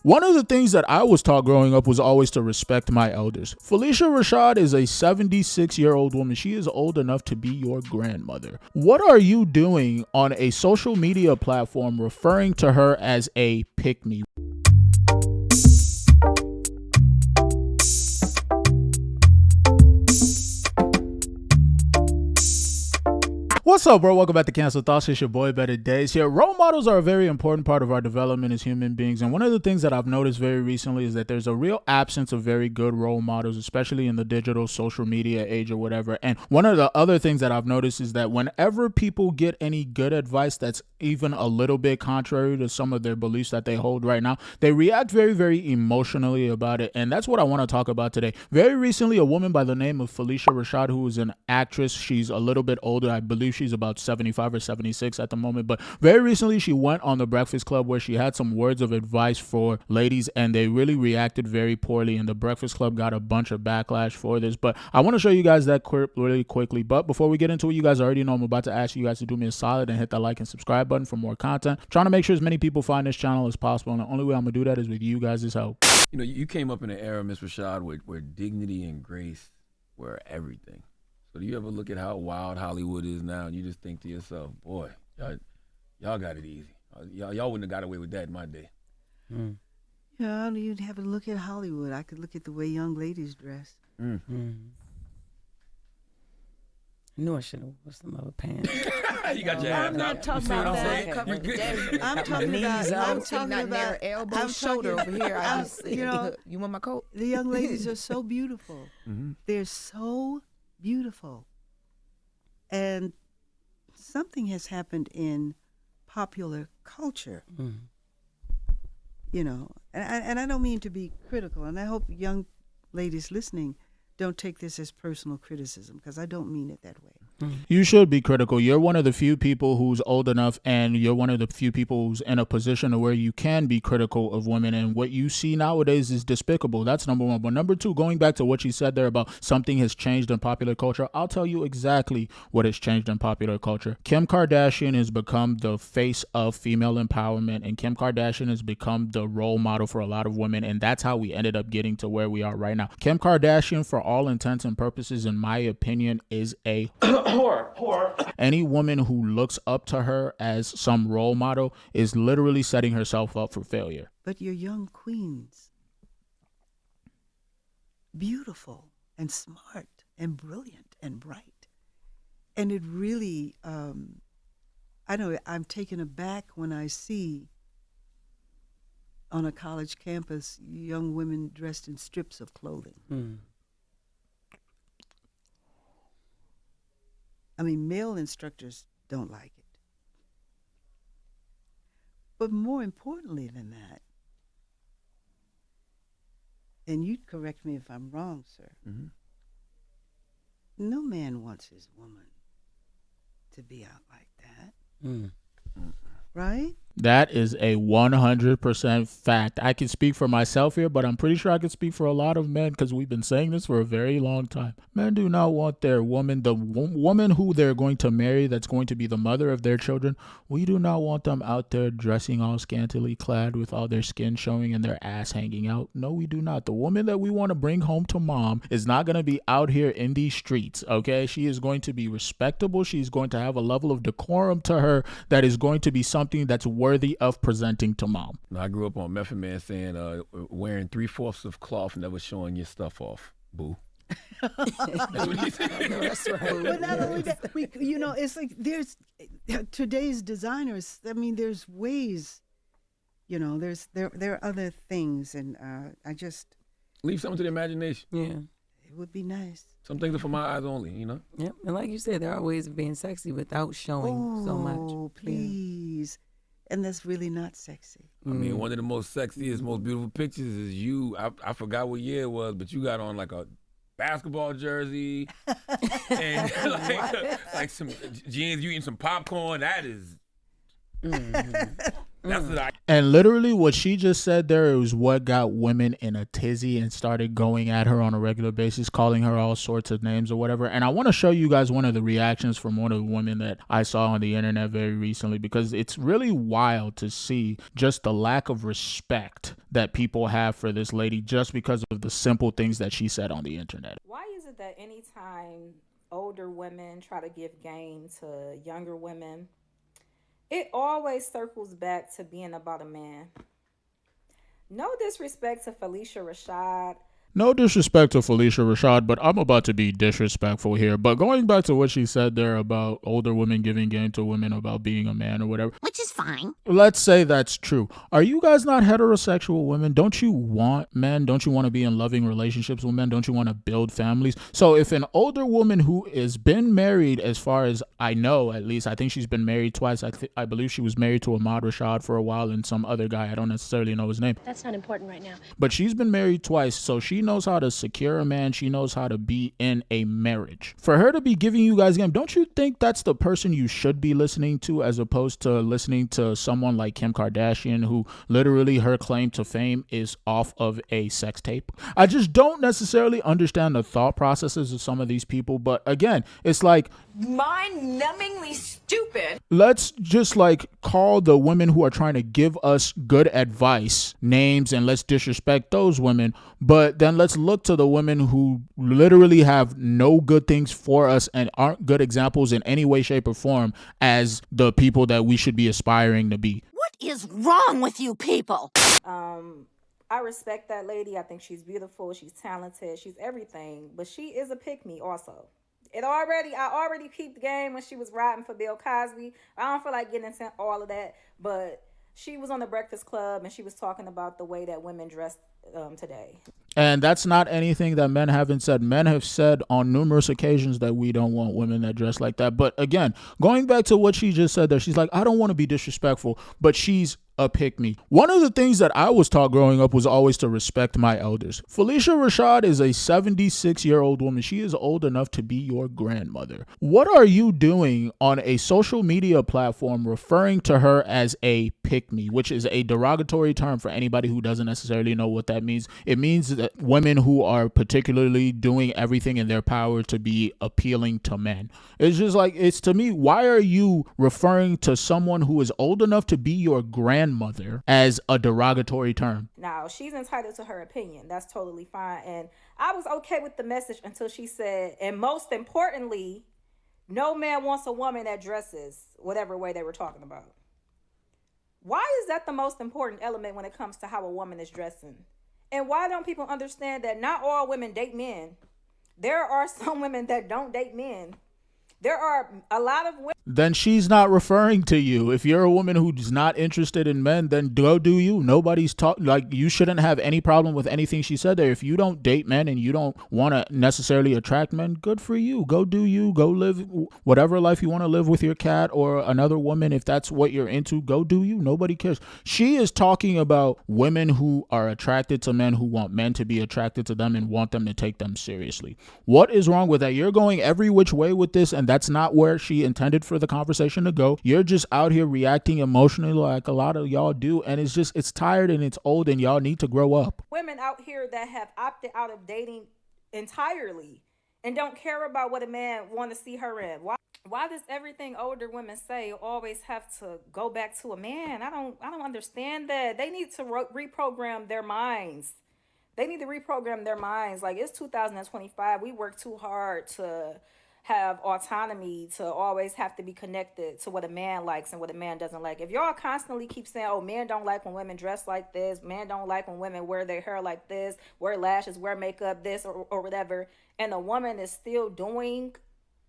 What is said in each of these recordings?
One of the things that I was taught growing up was always to respect my elders. Phylicia Rashad is a 76-year-old woman. She is old enough to be your grandmother. What are you doing on a social media platform referring to her as a pick-me? What's up, bro? Welcome back to Cancel Thoughts. It's your boy, Better Days here. Role models are a very important part of our development as human beings. And one of the things that I've noticed very recently is that there's a real absence of very good role models, especially in the digital social media age or whatever. And one of the other things that I've noticed is that whenever people get any good advice that's even a little bit contrary to some of their beliefs that they hold right now, they react very, very emotionally about it. And that's what I want to talk about today. Very recently, a woman by the name of Phylicia Rashad, who is an actress, she's a little bit older. I believe she's about 75 or 76 at the moment, but very recently she went on the Breakfast Club where she had some words of advice for ladies, and they really reacted very poorly, and the Breakfast Club got a bunch of backlash for this. But I want to show you guys that clip really quickly. But before we get into it, you guys already know I'm about to ask you guys to do me a solid and hit that like and subscribe button for more content. I'm trying to make sure as many people find this channel as possible, and the only way I'm gonna do that is with you guys' help. You know, you came up in an era, Miss Rashad, where dignity and grace were everything. So do you ever look at how wild Hollywood is now and you just think to yourself, boy, y'all got it easy. Y'all wouldn't have got away with that in my day. Yeah, I don't even have to look at Hollywood. I could look at the way young ladies dress. I knew I should have worn some other pants. You got your abs I'm not out. talking You see what about I'm that. saying? Cover You good? I'm talking about elbow, I'm shoulder talking- over here. I'm- you know, You want my coat? the young ladies are so beautiful. They're so beautiful. And something has happened in popular culture, you know, and I don't mean to be critical, and I hope young ladies listening don't take this as personal criticism, because I don't mean it that way. You should be critical. You're one of the few people who's old enough, and you're one of the few people who's in a position where you can be critical of women, and what you see nowadays is despicable. That's number one. But number two, going back to what you said there about something has changed in popular culture, I'll tell you exactly what has changed in popular culture. Kim Kardashian has become the face of female empowerment, and Kim Kardashian has become the role model for a lot of women, and that's how we ended up getting to where we are right now. Kim Kardashian, for all intents and purposes, in my opinion, is a whore. Any woman who looks up to her as some role model is literally setting herself up for failure. But you're young queens, beautiful and smart and brilliant and bright. And it really, I know I'm taken aback when I see on a college campus young women dressed in strips of clothing. I mean, male instructors don't like it. But more importantly than that, and you'd correct me if I'm wrong, sir, no man wants his woman to be out like that. Right? That is a 100% fact. I can speak for myself here, but I'm pretty sure I can speak for a lot of men, because we've been saying this for a very long time. Men do not want their woman, the woman who they're going to marry, that's going to be the mother of their children. We do not want them out there dressing all scantily clad with all their skin showing and their ass hanging out. No, we do not. The woman that we want to bring home to mom is not going to be out here in these streets, okay? She is going to be respectable. She's going to have a level of decorum to her that is going to be something that's worthy of presenting to mom. I grew up on Method Man saying, wearing 3/4 of cloth, never showing your stuff off. Boo. That's what he said. That's right. But not only that, you know, it's like there's today's designers. I mean, there's ways, you know, there are other things, and I just Leave something to the imagination. Yeah. it would be nice. Some things are for my eyes only, you know? Yep. And like you said, there are ways of being sexy without showing so much. Oh, please. And that's really not sexy. I mean, one of the most sexiest, most beautiful pictures is you. I forgot what year it was, but you got on like a basketball jersey and like some jeans. You eating some popcorn. That is. That's what I. And literally what she just said there is what got women in a tizzy and started going at her on a regular basis, calling her all sorts of names or whatever. And I want to show you guys one of the reactions from one of the women that I saw on the internet very recently, because it's really wild to see just the lack of respect that people have for this lady just because of the simple things that she said on the internet. Why is it that anytime older women try to give game to younger women, it always circles back to being about a man? No disrespect to Phylicia Rashad. No disrespect to Phylicia Rashad, but I'm about to be disrespectful here. But going back to what she said there about older women giving game to women about being a man or whatever, which is fine. Let's say that's true. Are you guys not heterosexual women? Don't you want men? Don't you want to be in loving relationships with men? Don't you want to build families? So if an older woman who has been married, as far as I know, at least, I think she's been married twice. I believe she was married to Ahmad Rashad for a while and some other guy. I don't necessarily know his name. That's not important right now. But she's been married twice, so she knows how to secure a man. She knows how to be in a marriage. For her to be giving you guys game, don't you think that's the person you should be listening to, as opposed to listening to someone like Kim Kardashian, who literally her claim to fame is off of a sex tape? I just don't necessarily understand the thought processes of some of these people. But again, it's like mind-numbingly stupid. Let's just like call the women who are trying to give us good advice names, and let's disrespect those women. But then let's look to the women who literally have no good things for us and aren't good examples in any way, shape, or form as the people that we should be aspiring to be. What is wrong with you people? I respect that lady. I think she's beautiful. She's talented. She's everything. But she is a pick-me also. I already peeped the game when she was riding for Bill Cosby. I don't feel like getting into all of that, but she was on the Breakfast Club and she was talking about the way that women dress today. And that's not anything that men haven't said. Men have said on numerous occasions that we don't want women that dress like that. But again, going back to what she just said there, she's like, I don't want to be disrespectful, but she's a pick me. One of the things that I was taught growing up was always to respect my elders. Phylicia Rashad is a 76-year-old woman. She is old enough to be your grandmother. What are you doing on a social media platform referring to her as a pick me, which is a derogatory term for anybody who doesn't necessarily know what that means? It means that women who are particularly doing everything in their power to be appealing to men. It's just like, it's to me, why are you referring to someone who is old enough to be your grandmother as a derogatory term? Now, she's entitled to her opinion. That's totally fine. And I was okay with the message until she said, and most importantly, no man wants a woman that dresses whatever way they were talking about. Why is that the most important element when it comes to how a woman is dressing? And why don't people understand that not all women date men? There are some women that don't date men. There are a lot of women. Then she's not referring to you. If you're a woman who's not interested in men, then go do you. Nobody's like, you shouldn't have any problem with anything she said there. If you don't date men and you don't want to necessarily attract men, good for you. Go do you. Go live whatever life you want to live with your cat or another woman. If that's what you're into, go do you. Nobody cares. She is talking about women who are attracted to men, who want men to be attracted to them and want them to take them seriously. What is wrong with that? You're going every which way with this, and that's not where she intended for the conversation to go. You're just out here reacting emotionally like a lot of y'all do, and it's tired and it's old, and y'all need to grow up. Women out here that have opted out of dating entirely and don't care about what a man want to see her in. Why does everything older women say always have to go back to a man? I don't understand that. They need to reprogram their minds. Like, it's 2025. We work too hard to have autonomy, to always have to be connected to what a man likes and what a man doesn't like. If y'all constantly keep saying, oh, men don't like when women dress like this, men don't like when women wear their hair like this, wear lashes, wear makeup, this or whatever, and a woman is still doing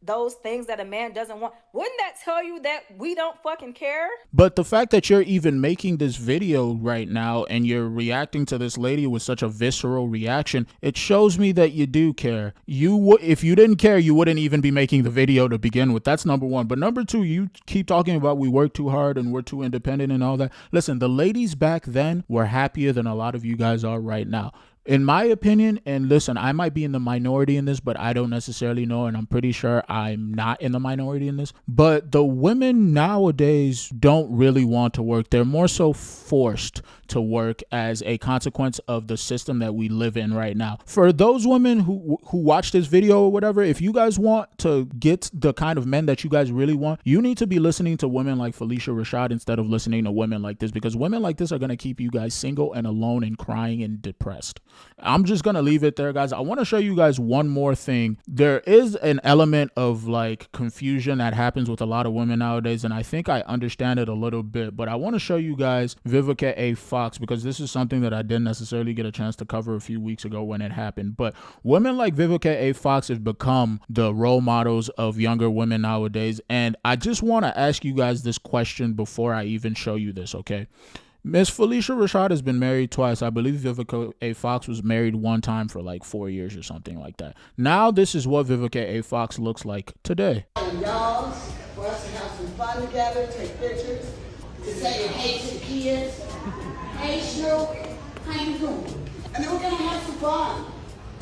those things that a man doesn't want, wouldn't that tell you that we don't fucking care? But the fact that you're even making this video right now and you're reacting to this lady with such a visceral reaction, it shows me that you do care. If you didn't care, you wouldn't even be making the video to begin with. That's number one. But number two, you keep talking about we work too hard and we're too independent and all that. Listen, the ladies back then were happier than a lot of you guys are right now. In my opinion, and listen, I might be in the minority in this, but I don't necessarily know, and I'm pretty sure I'm not in the minority in this, but the women nowadays don't really want to work. They're more so forced to work as a consequence of the system that we live in right now. For those women who watch this video or whatever, if you guys want to get the kind of men that you guys really want, you need to be listening to women like Phylicia Rashad instead of listening to women like this, because women like this are going to keep you guys single and alone and crying and depressed. I'm just going to leave it there, guys. I want to show you guys one more thing. There is an element of like confusion that happens with a lot of women nowadays, and I think I understand it a little bit, but I want to show you guys Vivica A. Fox, because this is something that I didn't necessarily get a chance to cover a few weeks ago when it happened. But women like Vivica A. Fox have become the role models of younger women nowadays, and I just want to ask you guys this question before I even show you this, okay? Miss Phylicia Rashad has been married twice. I believe Vivica A. Fox was married one time for like 4 years or something like that. Now this is what Vivica A. Fox looks like today. Y'all, for us to have some fun together, take pictures, to say hey to the kids. Hey, Snoop, how you doing? And then we're gonna have some fun.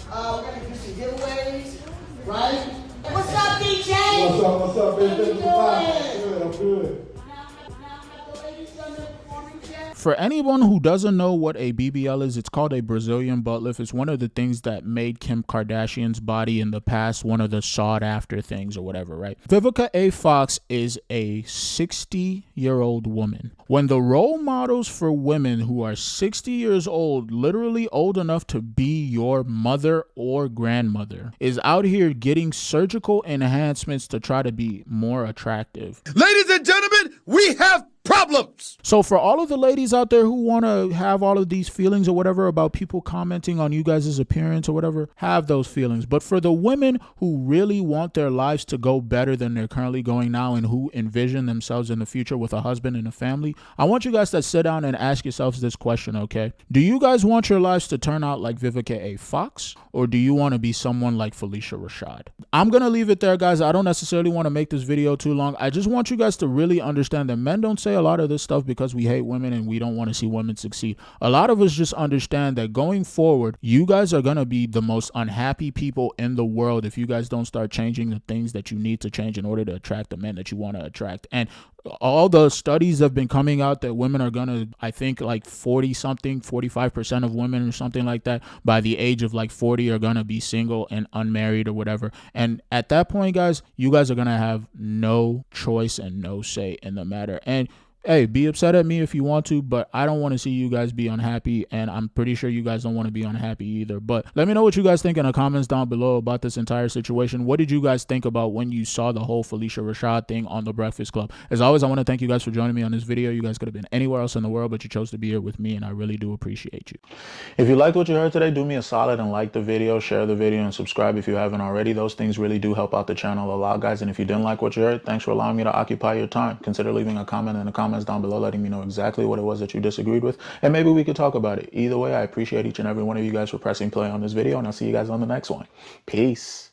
We're gonna do some giveaways, right? What's up, DJ? What's up, baby? How you doing? Good, I'm good. Now, have the ladies done their performance yet? For anyone who doesn't know what a BBL is, it's called a Brazilian butt lift. It's one of the things that made Kim Kardashian's body in the past one of the sought after things or whatever, right? Vivica A. Fox is a 60-year-old woman. When the role models for women who are 60 years old, literally old enough to be your mother or grandmother, is out here getting surgical enhancements to try to be more attractive. Ladies and gentlemen, we have problems. So for all of the ladies out there who want to have all of these feelings or whatever about people commenting on you guys' appearance or whatever, have those feelings. But for the women who really want their lives to go better than they're currently going now and who envision themselves in the future with a husband and a family, I want you guys to sit down and ask yourselves this question, okay? Do you guys want your lives to turn out like Vivica A. Fox, or do you want to be someone like Phylicia Rashad? I'm going to leave it there, guys. I don't necessarily want to make this video too long. I just want you guys to really understand that men don't say a lot of this stuff because we hate women and we don't want to see women succeed. A lot of us just understand that going forward, you guys are going to be the most unhappy people in the world if you guys don't start changing the things that you need to change in order to attract the men that you want to attract. And all the studies have been coming out that women are going to, I think like 40 something, 45% of women or something like that by the age of like 40 are going to be single and unmarried or whatever. And at that point, guys, you guys are going to have no choice and no say in the matter. And hey, be upset at me if you want to, but I don't want to see you guys be unhappy, and I'm pretty sure you guys don't want to be unhappy either. But let me know what you guys think in the comments down below about this entire situation. What did you guys think about when you saw the whole Phylicia Rashad thing on The Breakfast Club? As always, I want to thank you guys for joining me on this video. You guys could have been anywhere else in the world, but you chose to be here with me, and I really do appreciate you. If you liked what you heard today, do me a solid and like the video, share the video, and subscribe if you haven't already. Those things really do help out the channel a lot, guys. And if you didn't like what you heard, thanks for allowing me to occupy your time. Consider leaving a comment in the comments down below, letting me know exactly what it was that you disagreed with, and maybe we could talk about it. Either way, I appreciate each and every one of you guys for pressing play on this video, and I'll see you guys on the next one. Peace.